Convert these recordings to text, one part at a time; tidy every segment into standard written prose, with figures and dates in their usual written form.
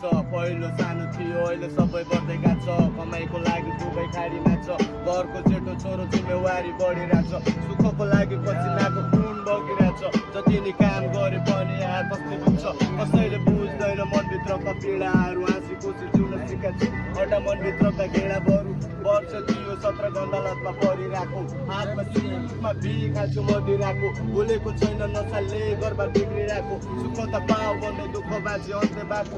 पहिलो सानो थियो अहिले सबै बढ्दै छ कमाइको लागि दुबई खाडीमा छ घरको जेठो छोरो जिम्मेवारी बढिरहेछ सुखको लागि पसिनाको खुन बगिरहेछ जति नि काम गरे पनि यहाँ कसले बुझ्छ कसैले बुझ्दैन मनभित्रका पीडाहरू हाँसी खुसी जिउन सिकाउँछ एउटा मनभित्रका घेडा बरु वर्ष थियो 17 गण्डलतमा परिरहेको हातमा सुखमा बिही खान्छु मदिराको बोलेको छैन नसाले गर्भा बिग्रिरहेको सुख त पाऊ भन्दै दुःख बाँची अन्त्य बाको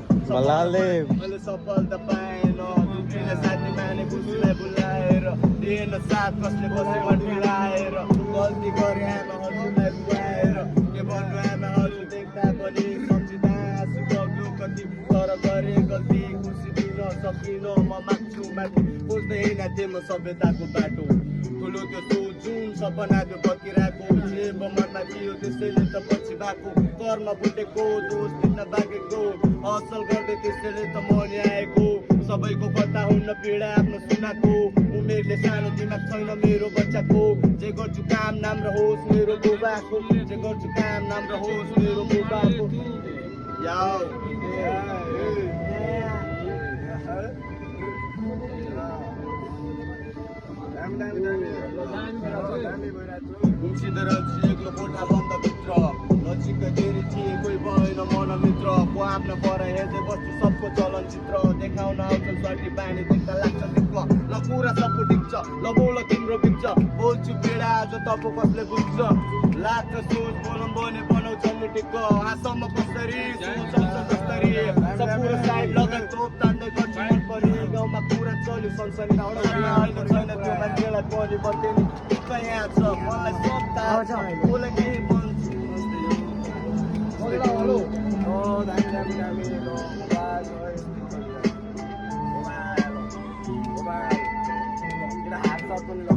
मैले सफलता पाएन दुःखीले साथी माने खुसीलाई बुलाएर दिएन साथ कसले बसेमा ढिलाएर गल्ती गरे आमा हजुरलाई रुवाएर के भन्नु आमा हजुर देख्दा पनि सम्झिँदा आँसु बग्यो कति तर गरे गल्ती खुसी दिन सकिन म माग्छु माथि खोज्दै हिँड्थेँ म सभ्यताको बाटो ठुलो त्यो सोच जुन सपना त्यो बतिरहेको जे मनमा थियो त्यसैले त पछि भएको कर्म फुटेको दोष दिन बाँकेको असल गर्दै त्यसैले त मनी आएको सबैको कथा हुन्न पीडा आफ्नो सुनाको उमेरले सानो दिमाग छैन मेरो बच्चाको जे गर्छु काम राम्रो होस् मेरो बुबाको जे गर्छु काम राम्रो होस् मेरो बुबाको घुम्सिँदै रहन्छु एक्लो कोठा बन्द भित्र नजिकै धेरै थिए कोही भएन मन मित्र को आफ्नो पर हेर्दै बस्छु सबको चलनचित्र देखाउन आउँछन् सर्टी बानी देख्दा लाग्छ दिक्क ल कुरा सबको टिक्छ ल बोल तिम्रो बिच्छ बोल्छु पीडा आज तब कसले बुझ्छ लाग्छ सोच बोलम बने बनाउँछन् नि टिक्क आसम्म कसरी सोच कसरी सब पुरो साइड लगाइ तोप तान्दै गर्छु मन पनि गाउँमा कुरा चल्यो सनसनी अहिले छैन त्यो मान्छेलाई पनि बन्दै नि टिक्क यहाँ छ मलाई सब थाहा छ बोले के भन्छु हेलो दामी हात पनि